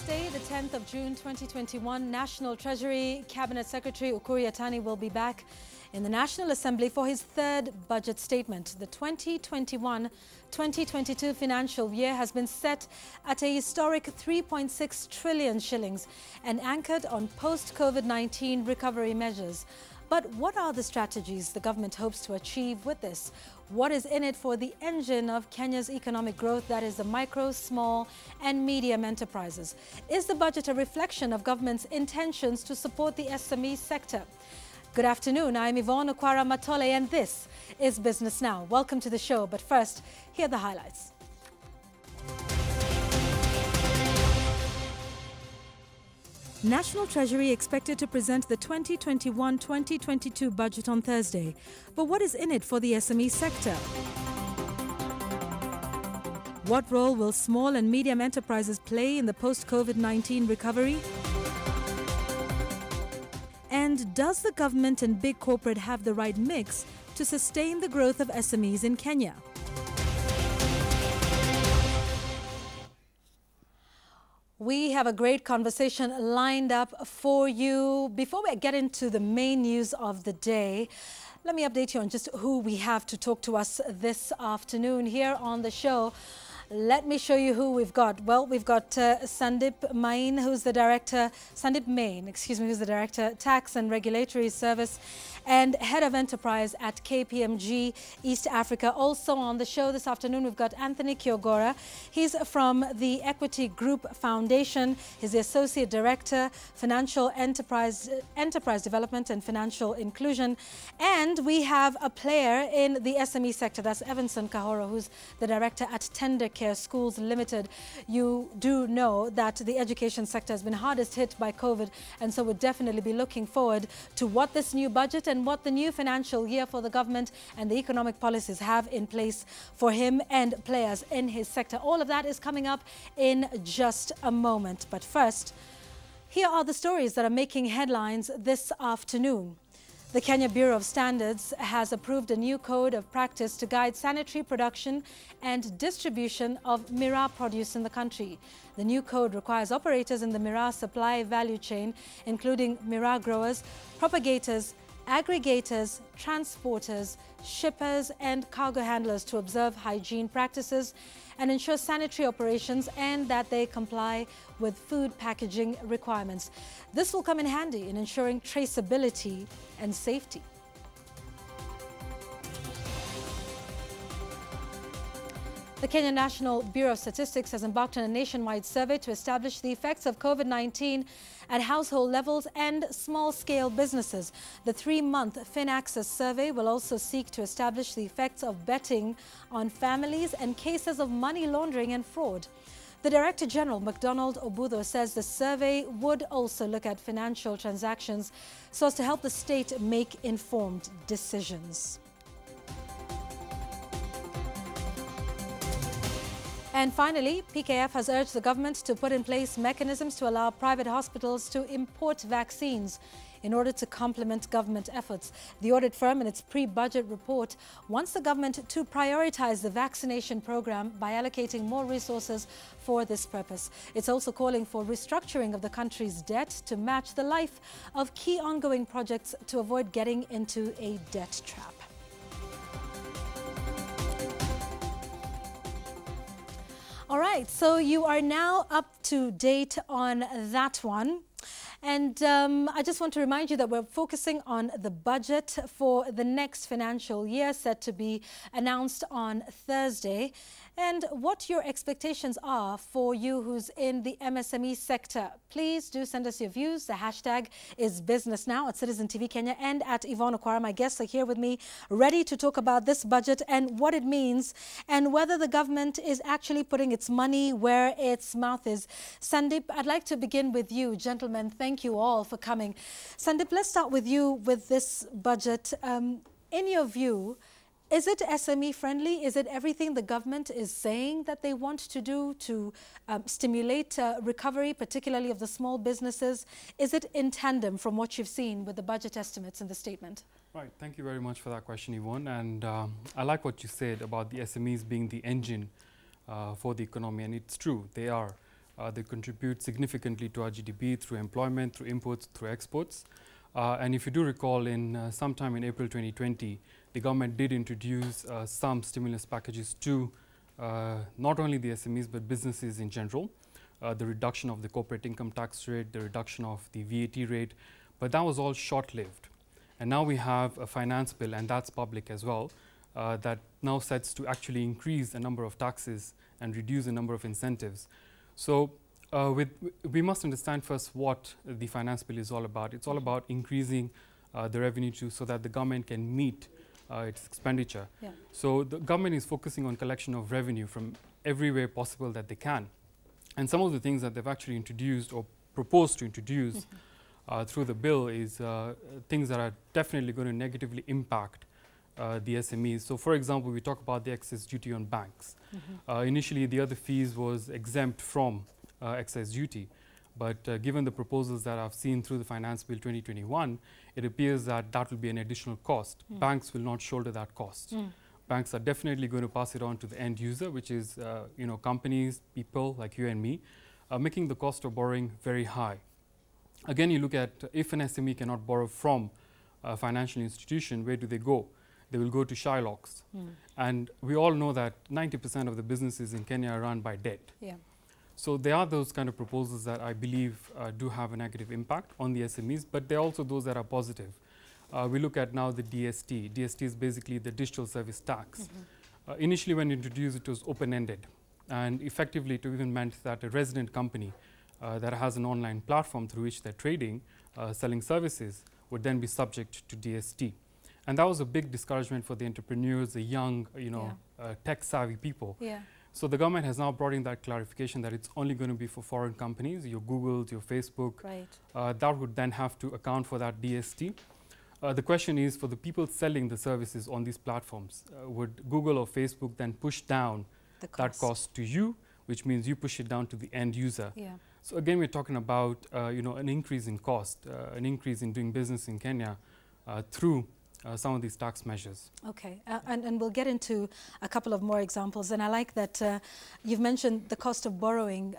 Thursday, the 10th of June 2021, National Treasury Cabinet Secretary Ukur Yatani will be back in the National Assembly for his third budget statement. The 2021-2022 financial year has been set at a historic 3.6 trillion shillings and anchored on post-COVID-19 recovery measures. But what are the strategies the government hopes to achieve with this? What is in it for the engine of Kenya's economic growth, that is the micro, small and medium enterprises? Is the budget a reflection of government's intentions to support the SME sector? Good afternoon, I'm Yvonne Okwara Matole and this is Business Now. Welcome to the show, but first, here are the highlights. National Treasury expected to present the 2021-2022 budget on Thursday. But what is in it for the SME sector? What role will small and medium enterprises play in the post-COVID-19 recovery? And does the government and big corporate have the right mix to sustain the growth of SMEs in Kenya? We have a great conversation lined up for you. Before we get into the main news of the day, let me update you on just who we have to talk to us this afternoon here on the show. Let me show you who we've got. Well, we've got Sandeep Main, who's the director, who's the director, Tax and Regulatory Service and Head of Enterprise at KPMG East Africa. Also on the show this afternoon, we've got Anthony Kiogora. He's from the Equity Group Foundation. He's the Associate Director, Financial Enterprise Development and Financial Inclusion. And we have a player in the SME sector. That's Evanson Kahora, who's the Director at Tender Care Schools Limited. You do know that the education sector has been hardest hit by COVID, and so we'll definitely be looking forward to what this new budget and what the new financial year for the government and the economic policies have in place for him and players in his sector. All of that is coming up in just a moment. But first, here are the stories that are making headlines this afternoon. The Kenya Bureau of Standards has approved a new code of practice to guide sanitary production and distribution of miraa produce in the country. The new code requires operators in the miraa supply value chain, including miraa growers, propagators, aggregators, transporters, shippers and cargo handlers to observe hygiene practices and ensure sanitary operations and that they comply with food packaging requirements. This will come in handy in ensuring traceability and safety. The Kenya National Bureau of Statistics has embarked on a nationwide survey to establish the effects of COVID-19 at household levels and small-scale businesses. The 3-month FinAccess survey will also seek to establish the effects of betting on families and cases of money laundering and fraud. The Director General, McDonald Obutho, says the survey would also look at financial transactions so as to help the state make informed decisions. And finally, PKF has urged the government to put in place mechanisms to allow private hospitals to import vaccines in order to complement government efforts. The audit firm, in its pre-budget report, wants the government to prioritize the vaccination program by allocating more resources for this purpose. It's also calling for restructuring of the country's debt to match the life of key ongoing projects to avoid getting into a debt trap. All right, so you are now up to date on that one. And I just want to remind you that we're focusing on the budget for the next financial year, set to be announced on Thursday, and what your expectations are for you who's in the MSME sector. Please do send us your views. The hashtag is Business Now at Citizen TV Kenya and at Yvonne Okwara. My guests are here with me, ready to talk about this budget and what it means and whether the government is actually putting its money where its mouth is. Sandeep, I'd like to begin with you. Gentlemen, thank you all for coming. Sandeep, let's start with you with this budget. In your view, is it SME friendly? Is it everything the government is saying that they want to do to stimulate recovery, particularly of the small businesses? Is it in tandem from what you've seen with the budget estimates in the statement? Right. Thank you very much for that question, Yvonne. And I like what you said about the SMEs being the engine for the economy. And it's true, they are. They contribute significantly to our GDP through employment, through imports, through exports. And if you do recall, in sometime in April 2020, the government did introduce some stimulus packages to not only the SMEs but businesses in general. The reduction of the corporate income tax rate, the reduction of the VAT rate, but that was all short-lived. And now we have a finance bill, and that's public as well, that now sets to actually increase the number of taxes and reduce the number of incentives. So we must understand first what the finance bill is all about. It's all about increasing the revenue so that the government can meet its expenditure. Yeah. So the government is focusing on collection of revenue from every way possible that they can. And some of the things that they've actually introduced or proposed to introduce through the bill is things that are definitely going to negatively impact the SMEs. So for example, we talk about the excess duty on banks. Initially, the other fees was exempt from excess duty. But given the proposals that I've seen through the Finance Bill 2021, it appears that that will be an additional cost. Banks will not shoulder that cost. Banks are definitely going to pass it on to the end user, which is companies, people like you and me, making the cost of borrowing very high. Again, you look at if an SME cannot borrow from a financial institution, where do they go? They will go to Shylocks. And we all know that 90% of the businesses in Kenya are run by debt. Yeah. So there are those kind of proposals that I believe do have a negative impact on the SMEs, but there are also those that are positive. We look at now the DST. DST is basically the digital service tax. Initially, when introduced, it was open-ended. And effectively, it even meant that a resident company that has an online platform through which they're trading, selling services, would then be subject to DST. And that was a big discouragement for the entrepreneurs, the young, tech-savvy people. Yeah. So the government has now brought in that clarification that it's only going to be for foreign companies, your Googles, your Facebook. Right. That would then have to account for that DST. The question is, for the people selling the services on these platforms, would Google or Facebook then push down that cost to you, which means you push it down to the end user? Yeah. So again, we're talking about an increase in cost, an increase in doing business in Kenya through some of these tax measures. Okay, and we'll get into a couple of more examples. And I like that you've mentioned the cost of borrowing,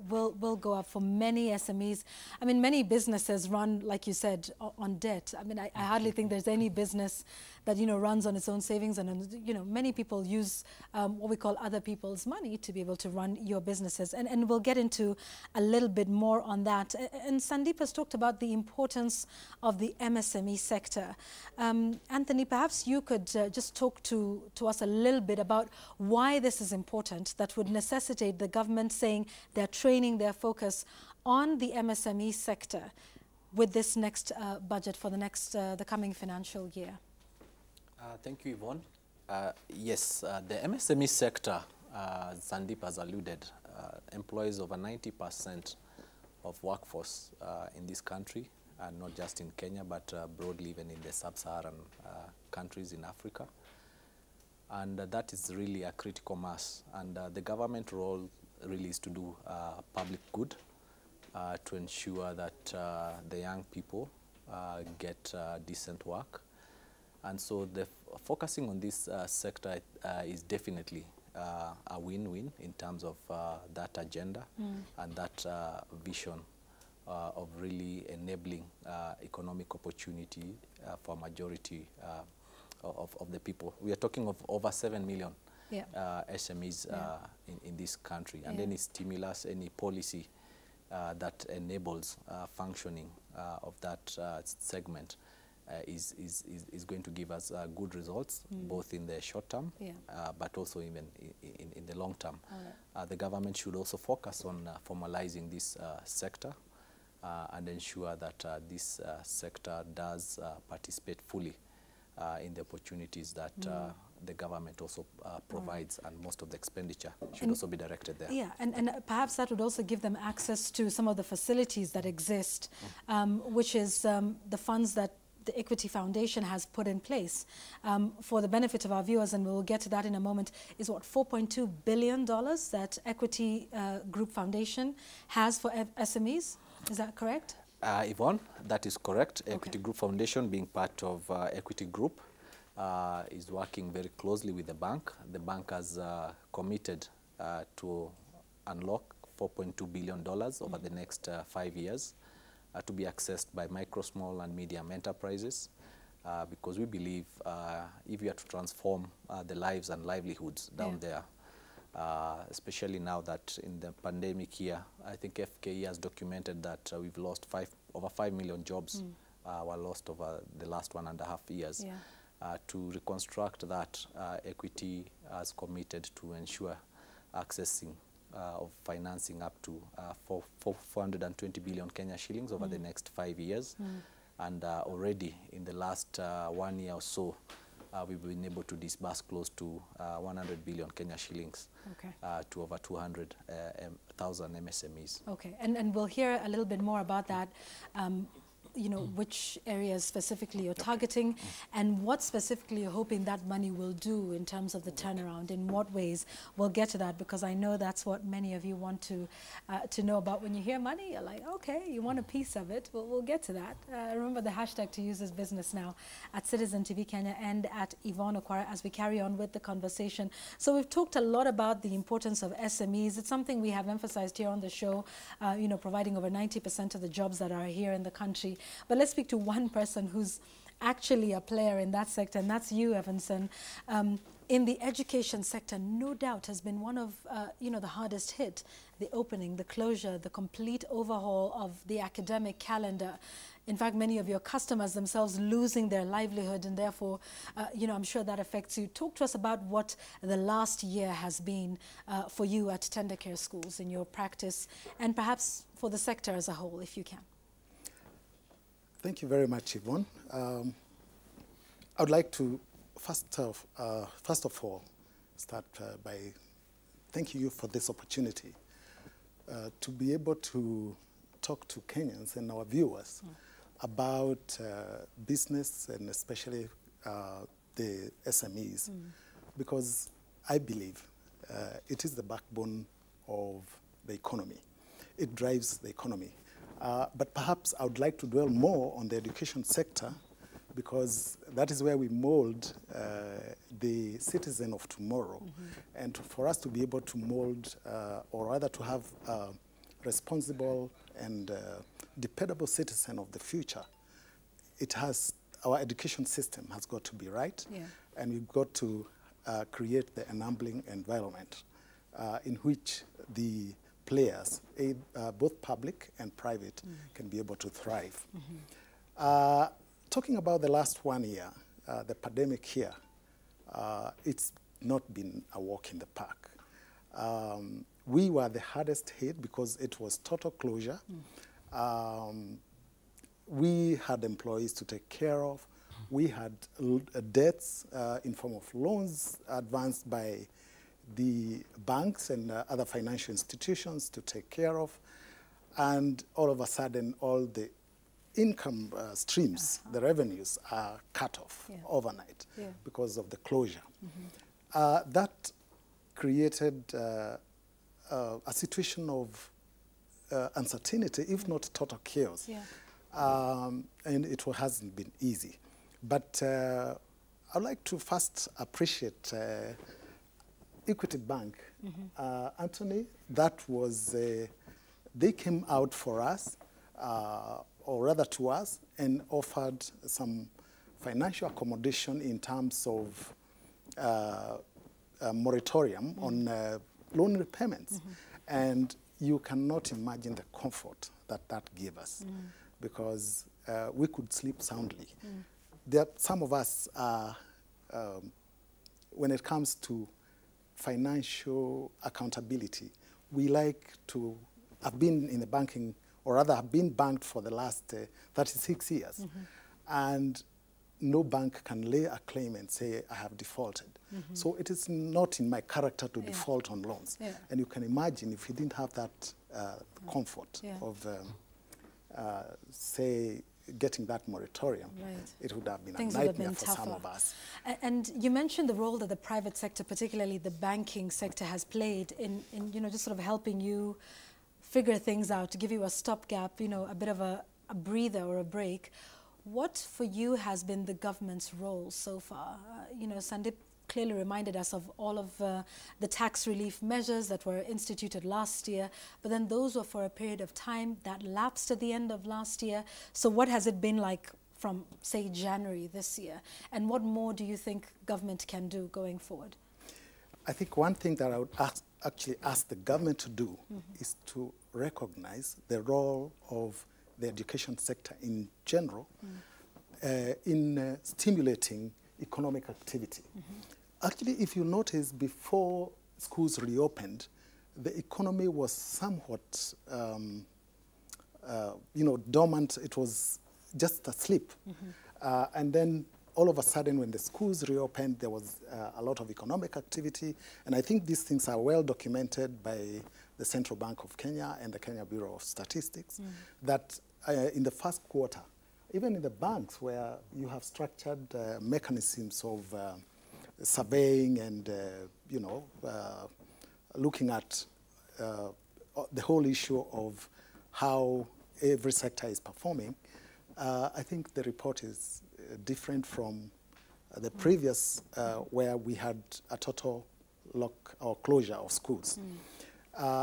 will go up for many SMEs. I mean, many businesses run, like you said, on debt. I mean, I hardly think there's any business that, runs on its own savings. And, many people use what we call other people's money to be able to run your businesses. And we'll get into a little bit more on that. And Sandeep has talked about the importance of the MSME sector. Anthony, perhaps you could just talk to us a little bit about why this is important, that would necessitate the government saying they're training their focus on the MSME sector with this next budget for the coming financial year. Thank you, Yvonne. Yes, the MSME sector, Sandeep has alluded, employs over 90% of workforce in this country. And not just in Kenya, but broadly even in the sub-Saharan countries in Africa. And that is really a critical mass. And the government role really is to do public good, to ensure that the young people get decent work. And so focusing on this sector is definitely a win-win in terms of that agenda and that vision of really enabling economic opportunity for majority of the people. We are talking of over 7 million SMEs in this country. And any stimulus, any policy that enables functioning of that segment is going to give us good results, both in the short term, but also even in the long term. The government should also focus on formalizing this sector and ensure that this sector does participate fully in the opportunities that the government also provides, and most of the expenditure should also be directed there. Yeah, and perhaps that would also give them access to some of the facilities that exist, which is the funds that the Equity Foundation has put in place. For the benefit of our viewers, and we'll get to that in a moment, is what, $4.2 billion that Equity Group Foundation has for SMEs? Is that correct? Yvonne, that is correct. Okay. Equity Group Foundation, being part of Equity Group, is working very closely with the bank. The bank has committed to unlock $4.2 billion over the next 5 years to be accessed by micro, small, and medium enterprises. Because we believe if we are to transform the lives and livelihoods down there, especially now that in the pandemic year, I think FKE has documented that we've lost over 5 million jobs were lost over the last 1.5 years. To reconstruct that, Equity has committed to ensure accessing of financing up to 420 billion Kenya shillings over the next 5 years. And already in the last 1 year or so, we've been able to disburse close to 100 billion Kenya shillings to over 200,000 MSMEs. Okay, and we'll hear a little bit more about that. You know, which areas specifically you're targeting and what specifically you're hoping that money will do in terms of the turnaround, in what ways. We'll get to that because I know that's what many of you want to know about. When you hear money, you're like, okay, you want a piece of it. We'll get to that. Remember the hashtag to use is business now at Citizen TV Kenya and at Yvonne Okwara as we carry on with the conversation. So we've talked a lot about the importance of SMEs. It's something we have emphasized here on the show, you know, providing over 90% of the jobs that are here in the country. But let's speak to one person who's actually a player in that sector, and that's you, Evanson. In the education sector, no doubt has been one of, you know, the hardest hit. The opening, the closure, the complete overhaul of the academic calendar. In fact, many of your customers themselves losing their livelihood, and therefore, you know, I'm sure that affects you. Talk to us about what the last year has been for you at tender care schools in your practice, and perhaps for the sector as a whole, if you can. Thank you very much, Yvonne. I would like to first of all start by thanking you for this opportunity to be able to talk to Kenyans and our viewers about business and especially the SMEs, because I believe it is the backbone of the economy. It drives the economy. But perhaps I would like to dwell more on the education sector because that is where we mold the citizen of tomorrow. And for us to be able to mold, or rather to have a responsible and dependable citizen of the future, our education system has got to be right. And we've got to create the enabling environment in which the players, both public and private, can be able to thrive. Talking about the last 1 year, the pandemic here, it's not been a walk in the park. We were the hardest hit because it was total closure. We had employees to take care of. We had debts in form of loans advanced by the banks and other financial institutions to take care of. And all of a sudden, all the income streams, the revenues are cut off overnight because of the closure. That created a situation of uncertainty, if not total chaos. And it hasn't been easy. But I'd like to first appreciate Equity Bank, Anthony, that was, they came out for us, or rather to us, and offered some financial accommodation in terms of a moratorium on loan repayments. And you cannot imagine the comfort that that gave us, because we could sleep soundly. Some of us, when it comes to financial accountability, we like to have been in the banking, or rather have been banked for the last 36 years. And no bank can lay a claim and say, I have defaulted. So it is not in my character to default on loans. And you can imagine if you didn't have that comfort of, say, getting that moratorium, it would have been a nightmare for some of us. And you mentioned the role that the private sector, particularly the banking sector, has played in you know, just sort of helping you figure things out, to give you a stopgap, you know, a bit of a breather or a break. What for you has been the government's role so far? You know, Sandip clearly reminded us of all of the tax relief measures that were instituted last year, but then those were for a period of time that lapsed at the end of last year. So what has it been like from, say, January this year? And what more do you think government can do going forward? I think one thing that I would actually ask the government to do is to recognize the role of the education sector in general in stimulating economic activity. Actually, if you notice, before schools reopened, the economy was somewhat, dormant. It was just asleep. And then all of a sudden, when the schools reopened, there was a lot of economic activity. And I think these things are well documented by the Central Bank of Kenya and the Kenya Bureau of Statistics, that in the first quarter, even in the banks where you have structured mechanisms of surveying and, looking at the whole issue of how every sector is performing, I think the report is different from the previous where we had a total lock or closure of schools.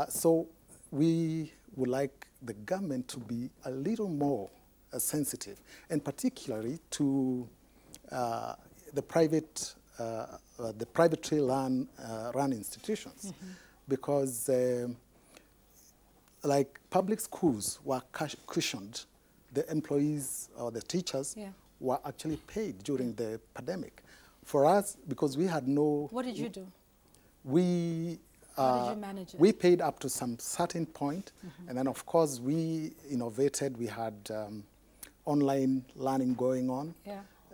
So we would like the government to be a little more sensitive, and particularly to the privately run institutions, because like public schools were cushioned, the employees or the teachers were actually paid during the pandemic. For us, because we had no... What did you do? How did you manage it? We paid up to some certain point, and then of course we innovated. We had online learning going on,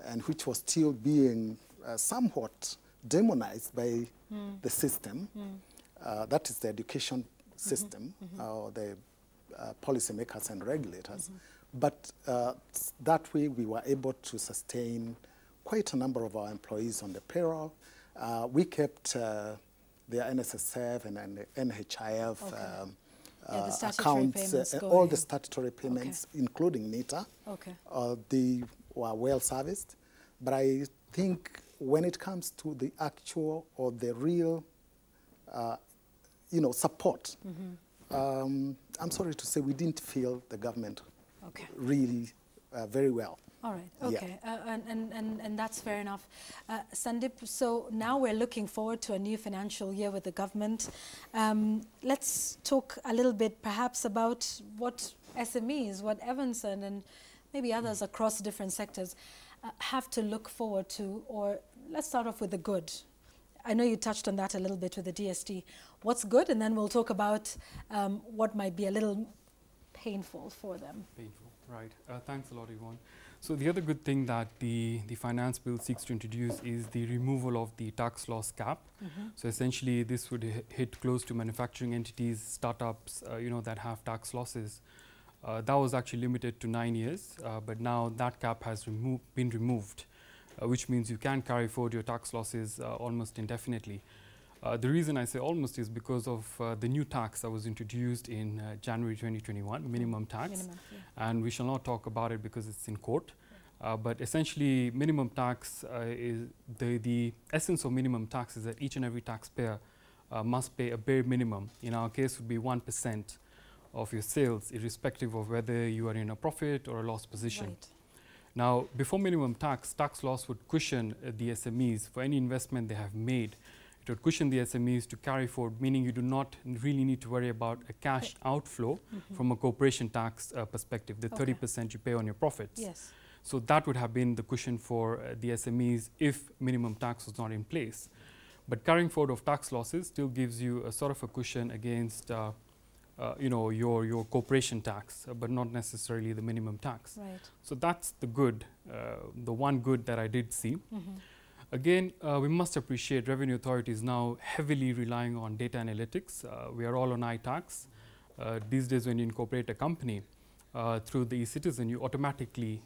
and which was still being somewhat demonized by the system. That is the education system, or the policymakers and regulators. But that way we were able to sustain quite a number of our employees on the payroll. We kept their NSSF and NHIF the accounts, all the statutory payments, including NITA. They were well serviced. But I think when it comes to the actual or the real, support, I'm sorry to say we didn't feel the government really very well. All right, okay, and that's fair enough. Sandeep, so now we're looking forward to a new financial year with the government. Let's talk a little bit perhaps about what SMEs, what Evanson and maybe others across different sectors have to look forward to, or let's start off with the good. I know you touched on that a little bit with the DST. What's good? And then we'll talk about what might be a little painful for them. Painful, right. Thanks a lot, Yvonne. So the other good thing that the finance bill seeks to introduce is the removal of the tax loss cap. So essentially this would hit close to manufacturing entities, startups, that have tax losses. That was actually limited to 9 years, but now that cap has been removed, which means you can carry forward your tax losses almost indefinitely. The reason I say almost is because of the new tax that was introduced in January 2021, minimum tax. And we shall not talk about it because it's in court. But essentially, minimum tax is the essence of minimum tax is that each and every taxpayer must pay a bare minimum. In our case, would be 1% of your sales, irrespective of whether you are in a profit or a loss position. Right. Now, before minimum tax loss would cushion the SMEs for any investment they have made. It would cushion the SMEs to carry forward, meaning you do not really need to worry about a cash outflow from a corporation tax perspective, the 30% you pay on your profits. Yes. So that would have been the cushion for the SMEs if minimum tax was not in place. But carrying forward of tax losses still gives you a sort of a cushion against your corporation tax, but not necessarily the minimum tax. Right. So that's the good, the one good that I did see. Again, we must appreciate revenue authorities now heavily relying on data analytics. We are all on iTax. These days when you incorporate a company through the e-citizen, you automatically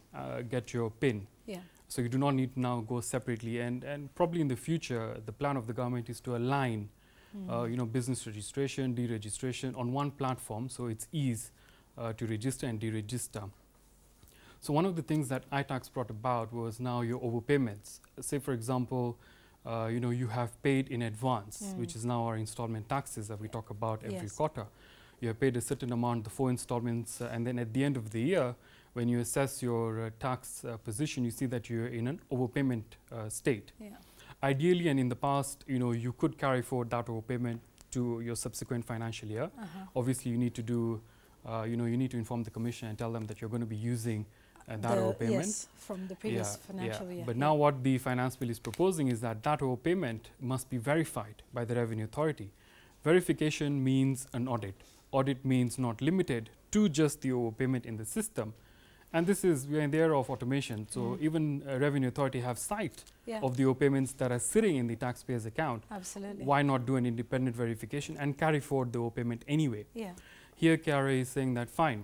get your PIN. So you do not need to now go separately. And probably in the future, the plan of the government is to align business registration, deregistration on one platform, so it's ease to register and deregister. So one of the things that iTax brought about was now your overpayments. Say, for example, you have paid in advance, which is now our installment taxes that we talk about every quarter. You have paid a certain amount, the 4 installments, and then at the end of the year, when you assess your tax position, you see that you're in an overpayment state. Ideally, and in the past, you could carry forward that overpayment to your subsequent financial year. Obviously, you need to do, you need to inform the commission and tell them that you're going to be using that overpayment. Yes, from the previous financial year. But now what the finance bill is proposing is that that overpayment must be verified by the Revenue Authority. Verification means an audit. Audit means not limited to just the overpayment in the system. And this is, we're in the era of automation. So even Revenue Authority have sight of the overpayments that are sitting in the taxpayer's account. Absolutely. Why not do an independent verification and carry forward the overpayment anyway? Here, KRA is saying that fine.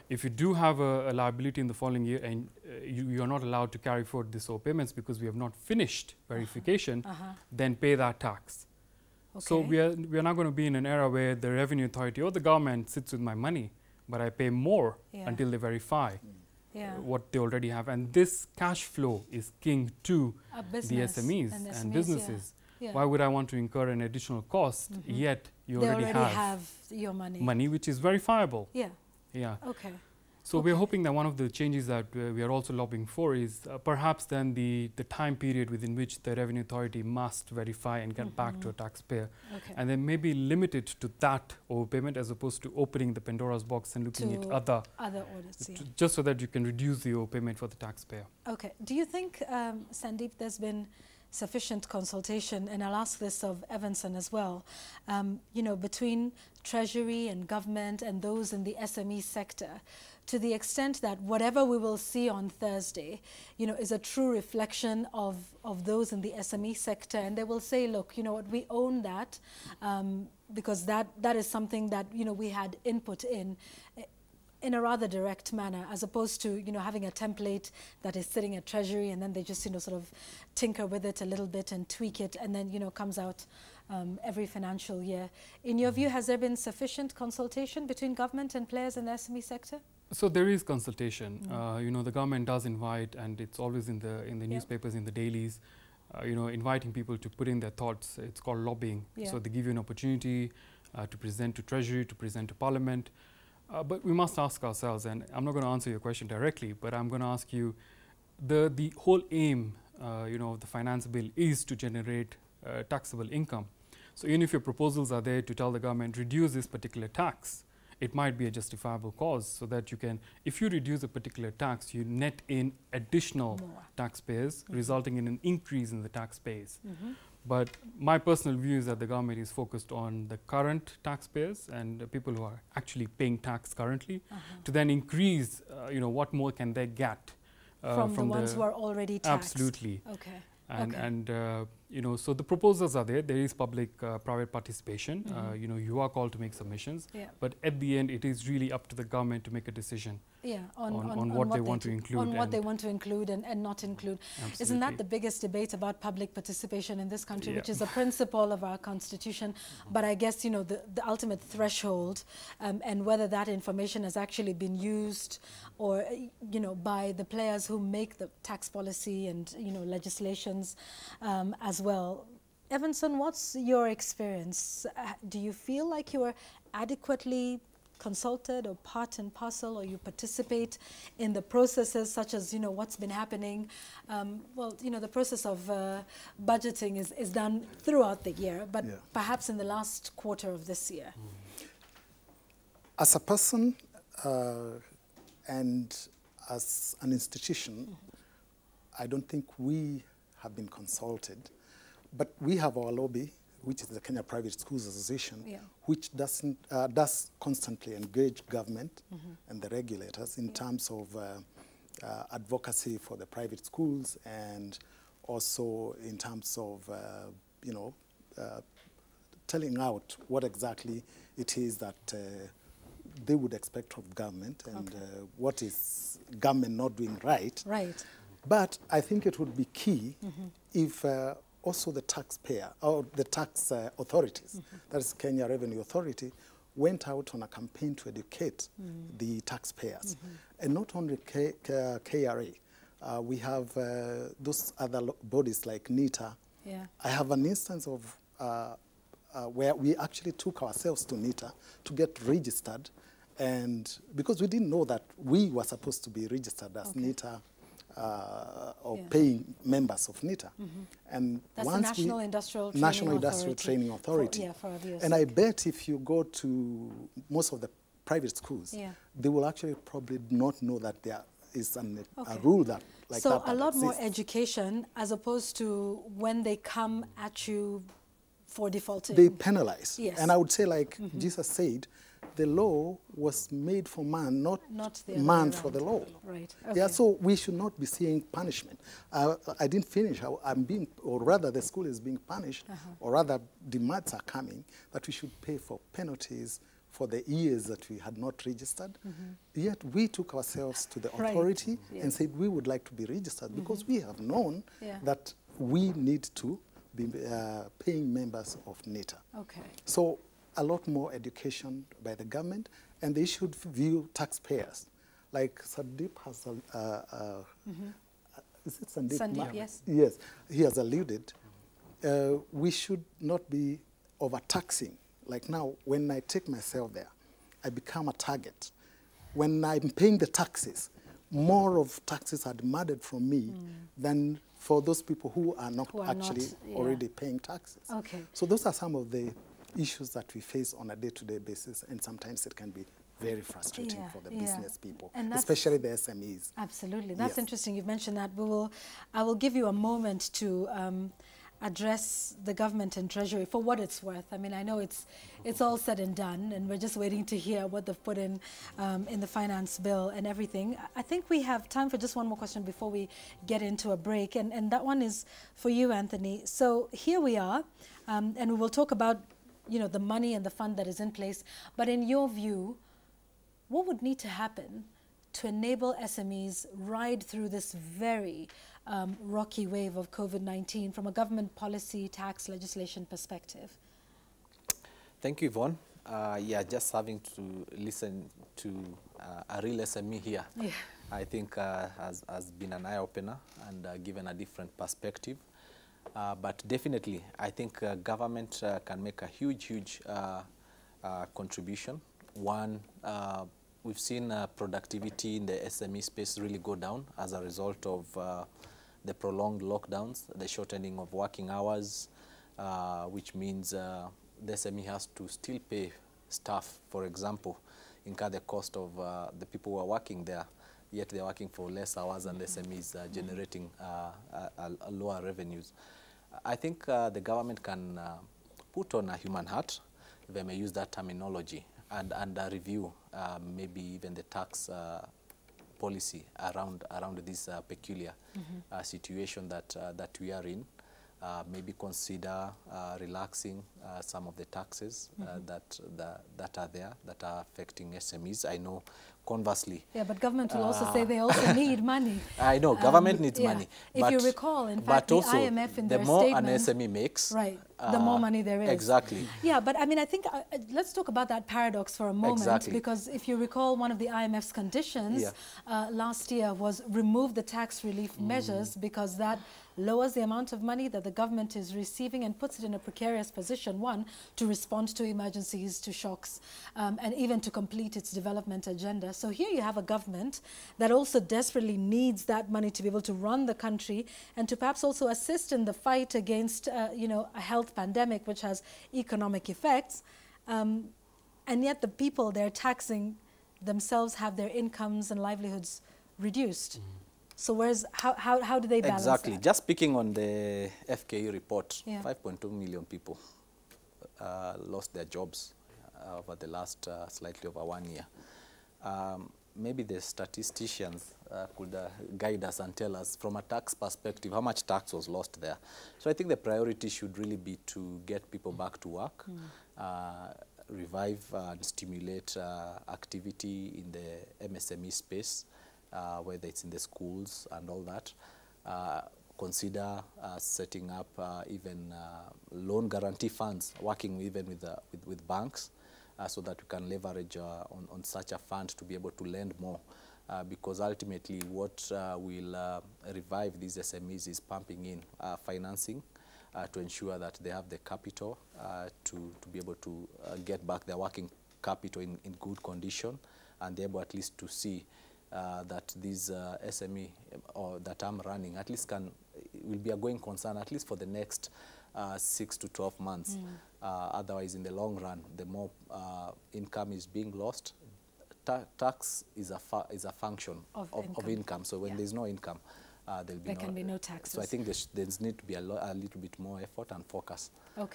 If you do have a liability in the following year and you are not allowed to carry forward these overpayments because we have not finished verification, then pay that tax. So we are now going to be in an era where the Revenue Authority or the government sits with my money, but I pay more until they verify what they already have. And this cash flow is king to the SMEs and businesses. Why would I want to incur an additional cost, yet you already have your money which is verifiable? So we're hoping that one of the changes that we are also lobbying for is perhaps then the time period within which the Revenue Authority must verify and get back to a taxpayer. And then maybe limit it to that overpayment as opposed to opening the Pandora's box and looking at other audits, just so that you can reduce the overpayment for the taxpayer. Do you think, Sandeep, there's been sufficient consultation, and I'll ask this of Evanson as well, between Treasury and government and those in the SME sector, to the extent that whatever we will see on Thursday, is a true reflection of those in the SME sector, and they will say, look, what, we own that, because that is something that, we had input in a rather direct manner, as opposed to, having a template that is sitting at Treasury and then they just, sort of tinker with it a little bit and tweak it and then, comes out every financial year. In your view, has there been sufficient consultation between government and players in the SME sector? So there is consultation. The government does invite, and it's always in the newspapers, in the dailies, inviting people to put in their thoughts. It's called lobbying. So they give you an opportunity to present to Treasury, to present to Parliament. But we must ask ourselves, and I'm not going to answer your question directly, but I'm going to ask you, the whole aim, of the finance bill is to generate taxable income. So even if your proposals are there to tell the government, reduce this particular tax, it might be a justifiable cause, so that you can, if you reduce a particular tax, you net in additional taxpayers, resulting in an increase in the tax base. But my personal view is that the government is focused on the current taxpayers and the people who are actually paying tax currently, to then increase, what more can they get from the ones who are already taxed. Absolutely. And so the proposals are there. There is public-private participation. You are called to make submissions. But at the end, it is really up to the government to make a decision on what they want to include. On what they want to include and not include. Absolutely. Isn't that the biggest debate about public participation in this country, which is a principle of our constitution? But I guess, the ultimate threshold and whether that information has actually been used or, by the players who make the tax policy and, legislations as well. Evanson, what's your experience? Do you feel like you are adequately consulted or part and parcel, or you participate in the processes such as, what's been happening? The process of budgeting is done throughout the year, but perhaps in the last quarter of this year. As a person and as an institution, I don't think we have been consulted, but we have our lobby, which is the Kenya Private Schools Association, which does constantly engage government and the regulators in terms of advocacy for the private schools, and also in terms of, telling out what exactly it is that they would expect of government and what is government not doing right. But I think it would be key if also the taxpayer or the tax authorities, that is Kenya Revenue Authority, went out on a campaign to educate the taxpayers. And not only KRA, we have those other bodies like NITA Yeah. I have an instance of where we actually took ourselves to NITA to get registered, and because we didn't know that we were supposed to be registered as NITA or paying members of NITA. And That's the once National Industrial Training National Industrial Authority. Training Authority. For our viewers. And I bet if you go to most of the private schools, they will actually probably not know that there is a rule that like so that. So a lot more exists. education as opposed to when they come at you for defaulting. They penalize. Yes. And I would say, like Jesus said, the law was made for man, not the other man way for the around. law. Right. Okay. Yeah, so we should not be seeing punishment. I didn't finish. I'm being, or rather the school is being punished, or rather demands are coming that we should pay for penalties for the years that we had not registered. Yet we took ourselves to the authority and said we would like to be registered because we have known that we need to be paying members of NITA. Okay. So a lot more education by the government, and they should view taxpayers. Like Sandeep has, is it Sandeep? Sandeep, yes. Yes, he has alluded. We should not be overtaxing. Like now, when I take myself there, I become a target. When I'm paying the taxes, more of taxes are demanded from me than for those people who are not already paying taxes. Okay. So those are some of the issues that we face on a day-to-day basis, and sometimes it can be very frustrating for the business people, and especially the SMEs. Absolutely. That's interesting. You've mentioned that. I will give you a moment to address the government and Treasury for what it's worth. I mean, I know it's all said and done, and we're just waiting to hear what they've put in the finance bill and everything. I think we have time for just one more question before we get into a break, and that one is for you, Anthony. So here we are, and we will talk about, you know, the money and the fund that is in place. But in your view, what would need to happen to enable SMEs ride through this very rocky wave of COVID-19 from a government policy, tax, legislation perspective? Thank you, Yvonne. Just having to listen to a real SME here, I think has been an eye-opener and given a different perspective. But definitely, I think government can make a huge contribution. One, we've seen productivity in the SME space really go down as a result of the prolonged lockdowns, the shortening of working hours, which means the SME has to still pay staff, for example, incur the cost of the people who are working there, yet they're working for less hours and the SME is generating lower revenues. I think the government can put on a human heart, if I may use that terminology, and review maybe even the tax policy around this peculiar situation that we are in. Maybe consider relaxing some of the taxes that are there, that are affecting SMEs. I know, conversely. Yeah, but government will also say they also need money. I know, government needs money. If you recall, in fact, the IMF in their statement... the more an SME makes... Right, the more money there is. Exactly. Yeah, but I mean, I think, let's talk about that paradox for a moment. Because if you recall, one of the IMF's conditions last year was remove the tax relief measures, because that lowers the amount of money that the government is receiving and puts it in a precarious position, one, to respond to emergencies, to shocks, and even to complete its development agenda. So here you have a government that also desperately needs that money to be able to run the country and to perhaps also assist in the fight against, you know, a health pandemic which has economic effects. And yet the people they're taxing themselves have their incomes and livelihoods reduced. So how do they balance that? Just speaking on the FKE report, 5.2 million people lost their jobs over the last slightly over 1 year. Maybe the statisticians could guide us and tell us from a tax perspective how much tax was lost there. So I think the priority should really be to get people back to work, revive and stimulate activity in the MSME space, whether it's in the schools and all that. Consider setting up even loan guarantee funds, working even with banks, so that we can leverage on such a fund to be able to lend more. Because ultimately what will revive these SMEs is pumping in financing to ensure that they have the capital to be able to get back their working capital in good condition, and they're able at least to see that these SME or that I'm running at least will be a going concern at least for the next 6 to 12 months. Otherwise, in the long run, the more income is being lost. Tax is a function of income. So when there's no income, there can be no taxes. So I think there needs to be a little bit more effort and focus on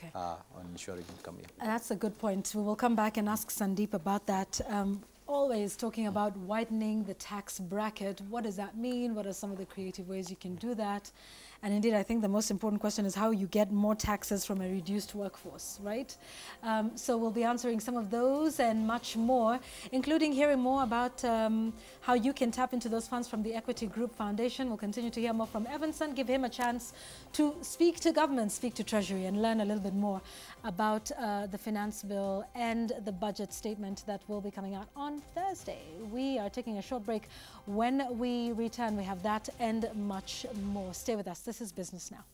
ensuring income. Yeah. And that's a good point. We will come back and ask Sandeep about that. Always talking about widening the tax bracket. What does that mean? What are some of the creative ways you can do that? And indeed, I think the most important question is how you get more taxes from a reduced workforce, right? So we'll be answering some of those and much more, including hearing more about how you can tap into those funds from the Equity Group Foundation. We'll continue to hear more from Evanson, give him a chance to speak to government, speak to Treasury, and learn a little bit more about the finance bill and the budget statement that will be coming out on Thursday. We are taking a short break. When we return, we have that and much more. Stay with us. This is Business Now.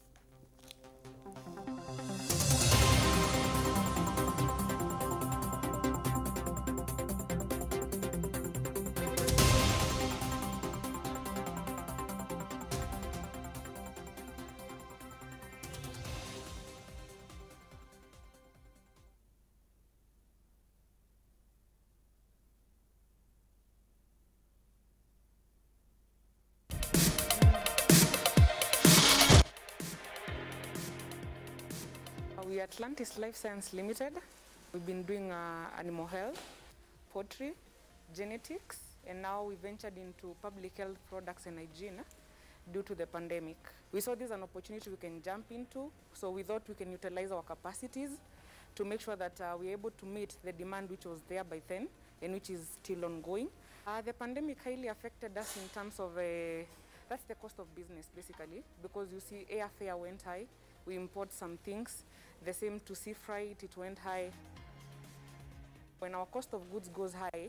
We are Atlantis Life Science Limited. We've been doing animal health, poultry, genetics, and now we ventured into public health products and hygiene due to the pandemic. We saw this as an opportunity we can jump into, so we thought we can utilize our capacities to make sure that we're able to meet the demand which was there by then and which is still ongoing. The pandemic highly affected us in terms of, that's the cost of business basically, because you see airfare went high, we import some things, the same to sea freight, it went high. When our cost of goods goes high,